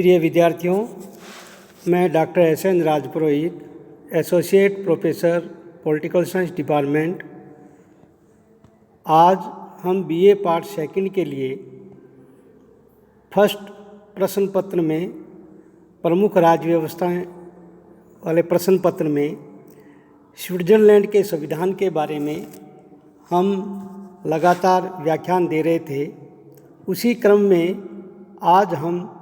प्रिय विद्यार्थियों, मैं doctor S N. Rajpurohit, associate professor political science department. आज हम बीए पार्ट सेकंड के लिए फर्स्ट प्रश्न पत्र में प्रमुख राज्य व्यवस्थाएं वाले प्रश्न पत्र में स्विट्ज़रलैंड के संविधान के बारे में हम लगातार व्याख्यान दे रहे थे। उसी क्रम में आज हम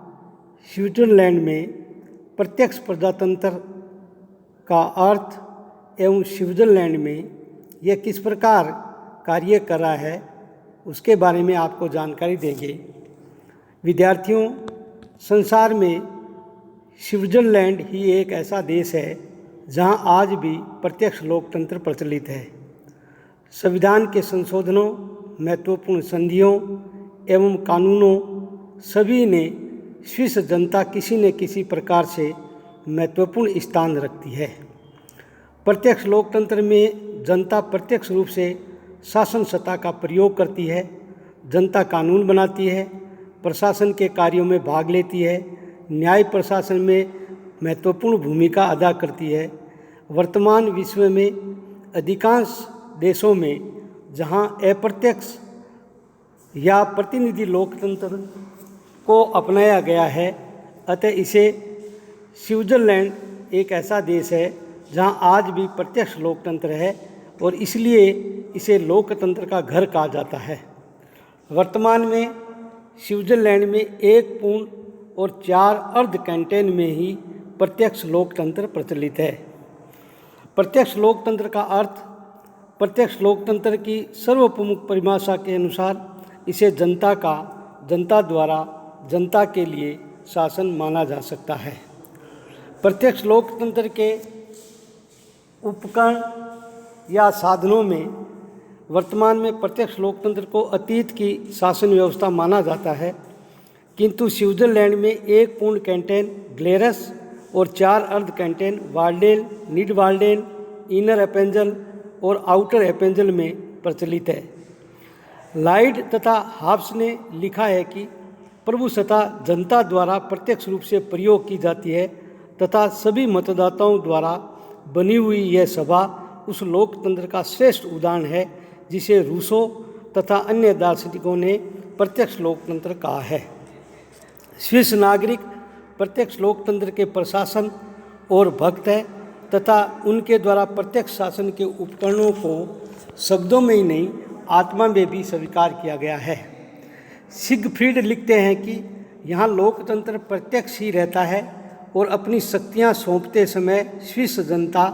स्विट्ज़रलैंड में प्रत्यक्ष प्रजातंत्र का अर्थ एवं स्विट्ज़रलैंड में यह किस प्रकार कार्य कर रहा है उसके बारे में आपको जानकारी देंगे। विद्यार्थियों, संसार में स्विट्ज़रलैंड ही एक ऐसा देश है जहां आज भी प्रत्यक्ष लोकतंत्र प्रचलित है। संविधान के संशोधनों, महत्वपूर्ण संधियों एवं कानूनों सभी ने स्विस जनता किसी न किसी प्रकार से महत्वपूर्ण स्थान रखती है। प्रत्यक्ष लोकतंत्र में जनता प्रत्यक्ष रूप से शासन सत्ता का प्रयोग करती है। जनता कानून बनाती है, प्रशासन के कार्यों में भाग लेती है, न्याय प्रशासन में महत्वपूर्ण भूमिका अदा करती है। वर्तमान विश्व में अधिकांश देशों में जहां अप्रत्यक्ष या प्रतिनिधि लोकतंत्र को अपनाया गया है, अतः इसे स्विट्ज़रलैंड एक ऐसा देश है जहां आज भी प्रत्यक्ष लोकतंत्र है और इसलिए इसे लोकतंत्र का घर कहा जाता है। वर्तमान में स्विट्ज़रलैंड में 1 पूर्ण और 4 अर्ध कैंटन में ही प्रत्यक्ष लोकतंत्र प्रचलित है। प्रत्यक्ष लोकतंत्र का अर्थ प्रत्यक्ष लोकतंत्र की सर्वप्रमुख परिभाषा के अनुसार इसे जनता द्वारा जनता के लिए शासन माना जा सकता है। प्रत्यक्ष लोकतंत्र के उपकरण या साधनों में वर्तमान में प्रत्यक्ष लोकतंत्र को अतीत की शासन व्यवस्था माना जाता है, किंतु स्विट्ज़रलैंड में 1 पूर्ण कैंटन ग्लेरस और 4 अर्ध कैंटन वाल्डेल, निडवाल्डेन, इनर एपेंजल और आउटर एपेंजल में प्रचलित है। लाइड तथा हाब्स ने लिखा है कि प्रभुसत्ता जनता द्वारा प्रत्यक्ष रूप से प्रयोग की जाती है तथा सभी मतदाताओं द्वारा बनी हुई यह सभा उस लोकतंत्र का श्रेष्ठ उदाहरण है जिसे रूसो तथा अन्य दार्शनिकों ने प्रत्यक्ष लोकतंत्र कहा है। स्विस नागरिक प्रत्यक्ष लोकतंत्र के प्रशासन और भक्त है तथा उनके द्वारा प्रत्यक्ष शासन के उपकरणों को शब्दों में ही नहीं आत्मा में भी स्वीकार किया गया है। सिगफ्रीड लिखते हैं कि यहाँ लोकतंत्र प्रत्यक्ष ही रहता है और अपनी शक्तियाँ सौंपते समय स्विस जनता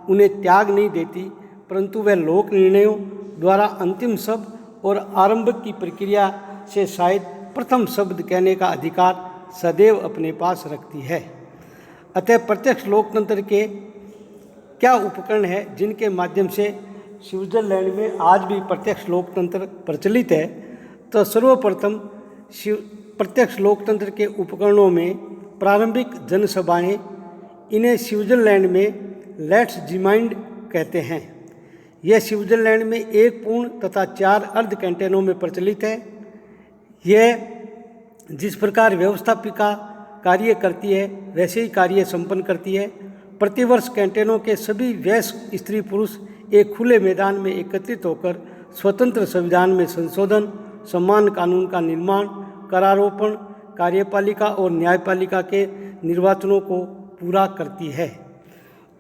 उन्हें त्याग नहीं देती, परंतु वह लोक निर्णयों द्वारा अंतिम शब्द और आरंभ की प्रक्रिया से शायद प्रथम शब्द कहने का अधिकार सदैव अपने पास रखती है। अतः प्रत्यक्ष लोकतंत्र के क्या उपकरण हैं जिनके माध्यम से स्विट्ज़रलैंड में आज भी प्रत्यक्ष लोकतंत्र प्रचलित है? तो सर्वप्रथम प्रत्यक्ष लोकतंत्र के उपकरणों में प्रारंभिक जनसभाएं, इन्हें स्विट्ज़रलैंड में लेट्स जिमाइंड कहते हैं। यह स्विट्ज़रलैंड में 1 पूर्ण तथा 4 अर्ध कैंटनों में प्रचलित है। यह जिस प्रकार व्यवस्थापिका कार्य करती है वैसे ही कार्य संपन्न करती है। प्रतिवर्ष कैंटनों के सभी वयस्क स्त्री पुरुष एक खुले मैदान में एकत्रित होकर स्वतंत्र संविधान में संशोधन, समान कानून का निर्माण, करारोपण, कार्यपालिका और न्यायपालिका के निर्वाचनों को पूरा करती है।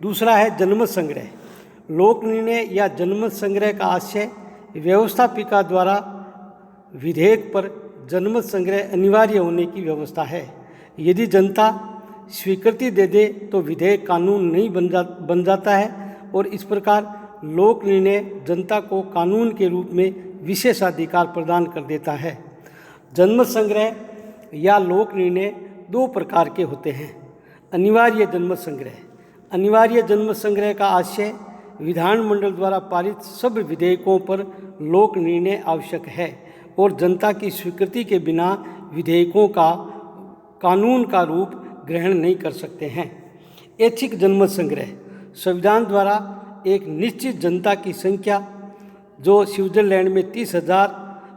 दूसरा है जनमत संग्रह। लोक निर्णय या जनमत संग्रह का आशय व्यवस्थापिका द्वारा विधेयक पर जनमत संग्रह अनिवार्य होने की व्यवस्था है। यदि जनता स्वीकृति दे दे तो विधेयक कानून नहीं बन जाता है और इस प्रकार लोक निर्णय जनता को कानून के रूप में विशेषाधिकार प्रदान कर देता है। जनमत संग्रह या लोक निर्णय 2 प्रकार के होते हैं। अनिवार्य जनमत संग्रह। अनिवार्य जनमत संग्रह का आशय विधानमंडल द्वारा पारित सब विधेयकों पर लोक निर्णय आवश्यक है और जनता की स्वीकृति के बिना विधेयकों का कानून का रूप ग्रहण नहीं कर सकते हैं। ऐच्छिक जनमत संग्रह। संविधान द्वारा एक निश्चित जनता की संख्या जो स्विट्ज़रलैंड में 30,000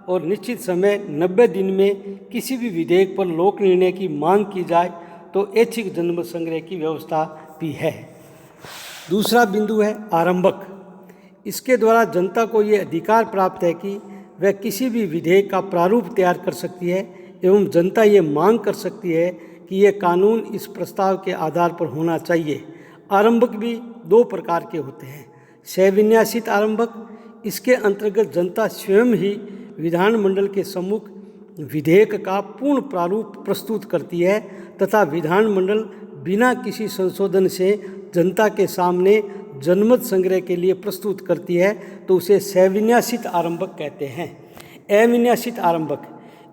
और निश्चित समय 90 दिन में किसी भी विधेयक पर लोक निर्णय की मांग की जाए तो ऐच्छिक जनमत संग्रह की व्यवस्था भी है। दूसरा बिंदु है आरंभक। इसके द्वारा जनता को ये अधिकार प्राप्त है कि वह किसी भी विधेयक का प्रारूप तैयार कर सकती है एवं जनता ये मांग कर सकती है कि ये कानून इस प्रस्ताव के आधार पर होना चाहिए। आरंभक भी दो प्रकार के होते हैं। सविन्यासित आरंभक, इसके अंतर्गत जनता स्वयं ही विधानमंडल के सम्मुख विधेयक का पूर्ण प्रारूप प्रस्तुत करती है तथा विधानमंडल बिना किसी संशोधन से जनता के सामने जनमत संग्रह के लिए प्रस्तुत करती है तो उसे सविन्यासित आरंभक कहते हैं। अविन्यासित आरंभक,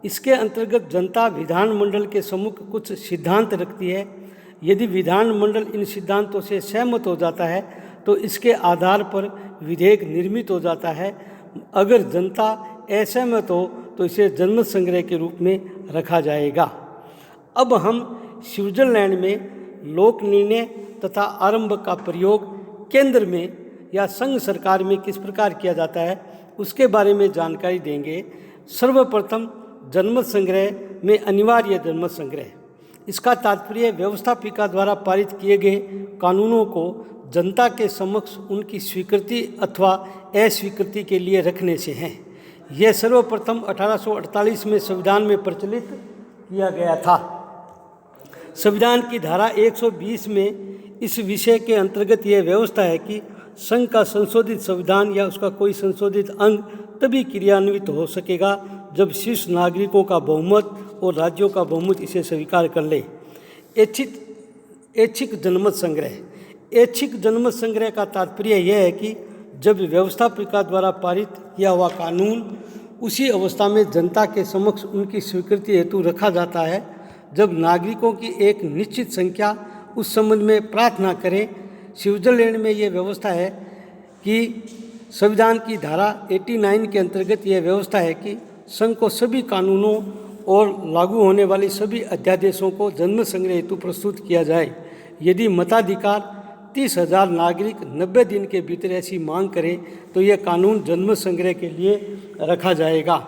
इसके अंतर्गत जनता विधानमंडल के सम्मुख कुछ सिद्धांत रखती है। यदि विधानमंडल इन सिद्धांतों से सहमत हो जाता है तो इसके आधार पर विधेयक निर्मित हो जाता है। अगर जनता असहमत हो तो इसे जनमत संग्रह के रूप में रखा जाएगा। अब हम स्विट्जरलैंड में लोक निर्णय तथा आरंभक का प्रयोग केंद्र में या संघ सरकार में किस प्रकार किया जाता है उसके बारे में जानकारी देंगे। सर्वप्रथम जनमत संग्रह में अनिवार्य जनमत संग्रह। इसका तात्पर्य व्यवस्थापिका द्वारा पारित किए गए कानूनों को जनता के समक्ष उनकी स्वीकृति अथवा अस्वीकृति के लिए रखने से है। यह सर्वप्रथम 1848 में संविधान में प्रचलित किया गया था। संविधान की धारा 120 में इस विषय के अंतर्गत यह व्यवस्था है कि संघ का संशोधित संविधान या उसका कोई संशोधित अंग तभी क्रियान्वित हो सकेगा जब शीर्ष नागरिकों का बहुमत और राज्यों का बहुमत इसे स्वीकार कर ले। ऐच्छिक जनमत संग्रह। ऐच्छिक जनमत संग्रह का तात्पर्य यह है कि जब व्यवस्थापिका द्वारा पारित किया हुआ कानून उसी अवस्था में जनता के समक्ष उनकी स्वीकृति हेतु रखा जाता है जब नागरिकों की एक निश्चित संख्या उस संबंध में प्रार्थना करें। स्विट्जरलैंड में यह व्यवस्था है कि संविधान की धारा 89 के अंतर्गत यह व्यवस्था है कि संघ को सभी कानूनों और लागू होने वाले सभी अध्यादेशों को जनमत संग्रह हेतु प्रस्तुत किया जाए। यदि मताधिकार 30,000 नागरिक 90 दिन के भीतर ऐसी मांग करें तो यह कानून जनमत संग्रह के लिए रखा जाएगा।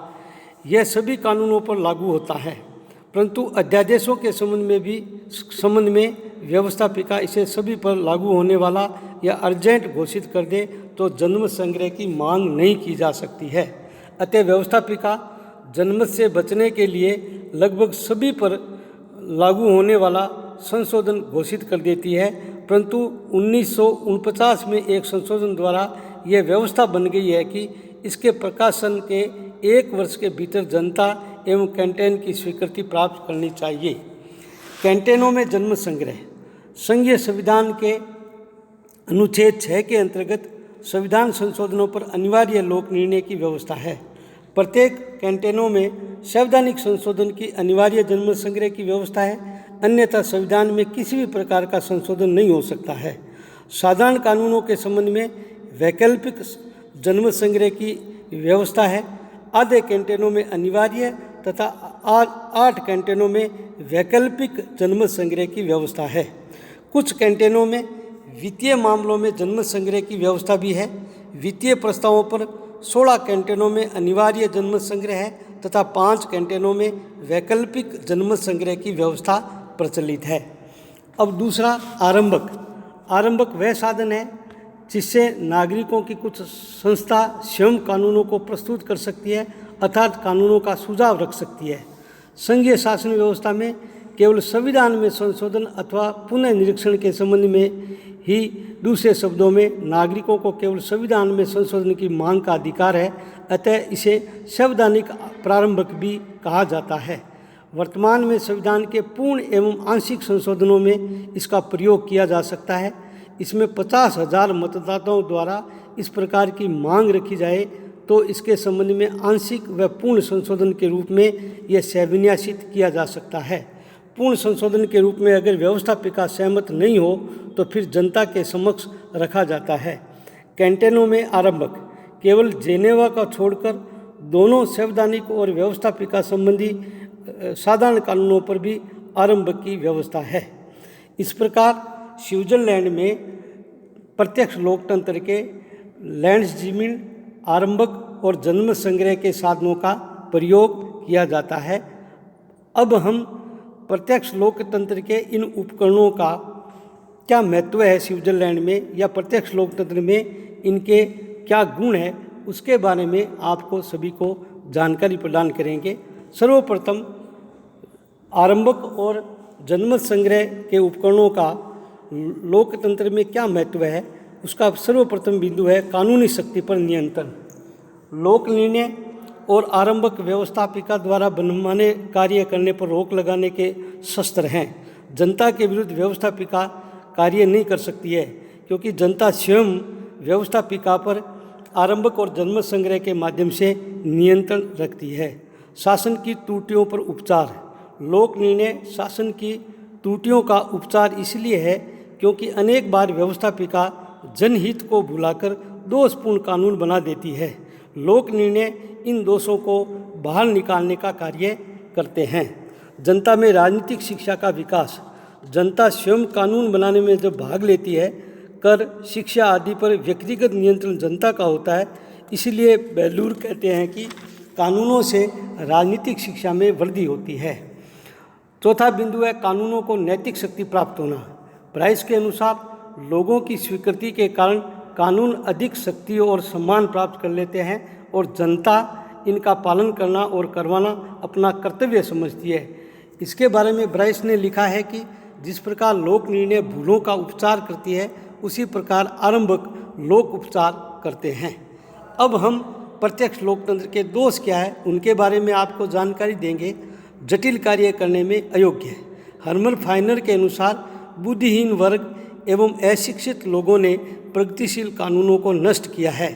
यह सभी कानूनों पर लागू होता है, परंतु अध्यादेशों के संबंध में व्यवस्थापिका इसे सभी पर लागू होने वाला या अर्जेंट घोषित कर दे तो जनमत संग्रह की मांग नहीं की जा सकती है। अतः व्यवस्थापिका जनमत से बचने के लिए लगभग सभी पर लागू होने वाला संशोधन घोषित कर देती है, परंतु 1949 में एक संशोधन द्वारा यह व्यवस्था बन गई है कि इसके प्रकाशन के 1 वर्ष के भीतर जनता एवं कैंटेन की स्वीकृति प्राप्त करनी चाहिए। कैंटेनों में जनमत संग्रह। संघीय संविधान के अनुच्छेद 6 के अंतर्गत संविधान संशोधनों पर अनिवार्य लोक निर्णय की व्यवस्था है। प्रत्येक कैंटेनों में संवैधानिक संशोधन की अनिवार्य जनमत संग्रह की व्यवस्था है, अन्यथा संविधान में किसी भी प्रकार का संशोधन नहीं हो सकता है। साधारण कानूनों के संबंध में वैकल्पिक जनमत संग्रह की व्यवस्था है। आधे कैंटेनों में अनिवार्य तथा 8 कैंटेनों में वैकल्पिक जनमत संग्रह की व्यवस्था है। कुछ कैंटेनों में वित्तीय मामलों में जनमत संग्रह की व्यवस्था भी है। वित्तीय प्रस्तावों पर 16 कैंटेनों में अनिवार्य जनमत संग्रह है तथा 5 कैंटेनों में वैकल्पिक जनमत संग्रह की व्यवस्था प्रचलित है। अब दूसरा आरंभक। आरंभक वह साधन है जिससे नागरिकों की कुछ संस्था स्वयं कानूनों को प्रस्तुत कर सकती है अर्थात कानूनों का सुझाव रख सकती है। संघीय शासन व्यवस्था में केवल संविधान में संशोधन अथवा पुनः निरीक्षण के संबंध में ही, दूसरे शब्दों में नागरिकों को केवल संविधान में संशोधन की मांग का अधिकार है, अतः इसे संवैधानिक प्रारंभक भी कहा जाता है। वर्तमान में संविधान के पूर्ण एवं आंशिक संशोधनों में इसका प्रयोग किया जा सकता है। इसमें 50,000 मतदाताओं द्वारा इस प्रकार की मांग रखी जाए तो इसके संबंध में आंशिक व पूर्ण संशोधन के रूप में यह सविन्यासित किया जा सकता है। पूर्ण संशोधन के रूप में अगर व्यवस्थापिका सहमत नहीं हो तो फिर जनता के समक्ष रखा जाता है। कैंटेनों में आरंभक। केवल जेनेवा का छोड़कर दोनों संवैधानिक और व्यवस्थापिका संबंधी साधारण कानूनों पर भी आरंभक की व्यवस्था है। इस प्रकार स्विट्जरलैंड में प्रत्यक्ष लोकतंत्र के लैंड्सजीमिंग, आरंभक और जनमत संग्रह के साधनों का प्रयोग किया जाता है। अब हम प्रत्यक्ष लोकतंत्र के इन उपकरणों का क्या महत्व है स्विट्जरलैंड में, या प्रत्यक्ष लोकतंत्र में इनके क्या गुण है, उसके बारे में आपको सभी को जानकारी प्रदान करेंगे। सर्वप्रथम आरंभक और जनमत संग्रह के उपकरणों का लोकतंत्र में क्या महत्व है, उसका सर्वप्रथम बिंदु है कानूनी शक्ति पर नियंत्रण। लोक निर्णय और आरंभक व्यवस्थापिका द्वारा मनमाने कार्य करने पर रोक लगाने के शस्त्र हैं। जनता के विरुद्ध व्यवस्थापिका कार्य नहीं कर सकती है, क्योंकि जनता स्वयं व्यवस्थापिका पर आरंभक और जनमत संग्रह के माध्यम से नियंत्रण रखती है। शासन की त्रुटियों पर उपचार। लोक निर्णय शासन की त्रुटियों का उपचार इसलिए है क्योंकि अनेक बार व्यवस्थापिका जनहित को भुलाकर दोषपूर्ण कानून बना देती है। लोक निर्णय इन दोषों को बाहर निकालने का कार्य करते हैं। जनता में राजनीतिक शिक्षा का विकास। जनता स्वयं कानून बनाने में जब भाग लेती है, कर, शिक्षा आदि पर व्यक्तिगत नियंत्रण जनता का होता है। इसलिए बेलूर कहते हैं कि कानूनों से राजनीतिक शिक्षा में वृद्धि होती है। चौथा बिंदु है कानूनों को नैतिक शक्ति प्राप्त होना। ब्राइस के अनुसार लोगों की स्वीकृति के कारण कानून अधिक शक्ति और सम्मान प्राप्त कर लेते हैं और जनता इनका पालन करना और करवाना अपना कर्तव्य समझती है। इसके बारे में ब्राइस ने लिखा है कि जिस प्रकार लोक निर्णय भूलों का उपचार करती है, उसी प्रकार आरंभक लोक उपचार करते हैं। अब हम प्रत्यक्ष लोकतंत्र के दोष क्या है उनके बारे में आपको जानकारी देंगे। जटिल कार्य करने में अयोग्य है। हर्मन फाइनर के अनुसार बुद्धिहीन वर्ग एवं अशिक्षित लोगों ने प्रगतिशील कानूनों को नष्ट किया है।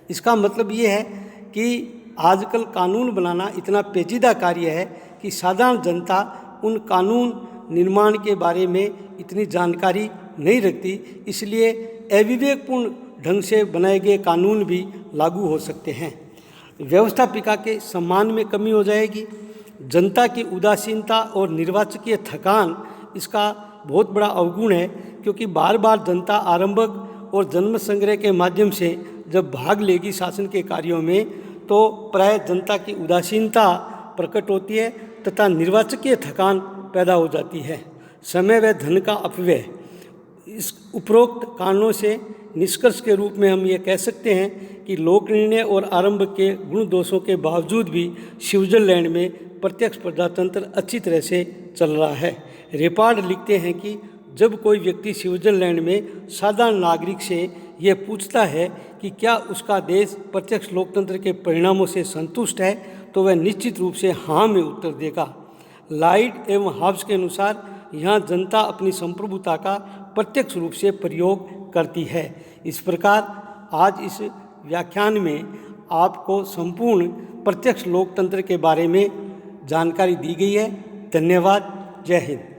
इसका मतलब ये है कि आजकल कानून बनाना इतना पेचीदा कार्य है कि साधारण जनता उन कानून निर्माण के बारे में इतनी जानकारी नहीं रखती। इसलिए अविवेकपूर्ण ढंग से बनाए गए कानून भी लागू हो सकते हैं। व्यवस्थापिका के सम्मान में कमी हो जाएगी। जनता की उदासीनता और निर्वाचकीय थकान इसका बहुत बड़ा अवगुण है, क्योंकि बार बार जनता आरंभक और जनमत संग्रह के माध्यम से जब भाग लेगी शासन के कार्यों में, तो प्राय जनता की उदासीनता प्रकट होती है तथा निर्वाचकीय थकान पैदा हो जाती है। समय व धन का अपव्यय। इस उपरोक्त कारणों से निष्कर्ष के रूप में हम ये कह सकते हैं कि लोक निर्णय और आरंभ के गुण दोषों के बावजूद भी स्विट्जरलैंड में प्रत्यक्ष प्रजातंत्र अच्छी तरह से चल रहा है। रेपार्ड लिखते हैं कि जब कोई व्यक्ति स्विट्जरलैंड में साधारण नागरिक से ये पूछता है कि क्या उसका देश प्रत्यक्ष लोकतंत्र के परिणामों से संतुष्ट है, तो वह निश्चित रूप से हाँ में उत्तर देगा। लाइट एवं हाब्स के अनुसार यहाँ जनता अपनी संप्रभुता का प्रत्यक्ष रूप से प्रयोग करती है। इस प्रकार आज इस व्याख्यान में आपको संपूर्ण प्रत्यक्ष लोकतंत्र के बारे में जानकारी दी गई है। धन्यवाद। जय हिंद।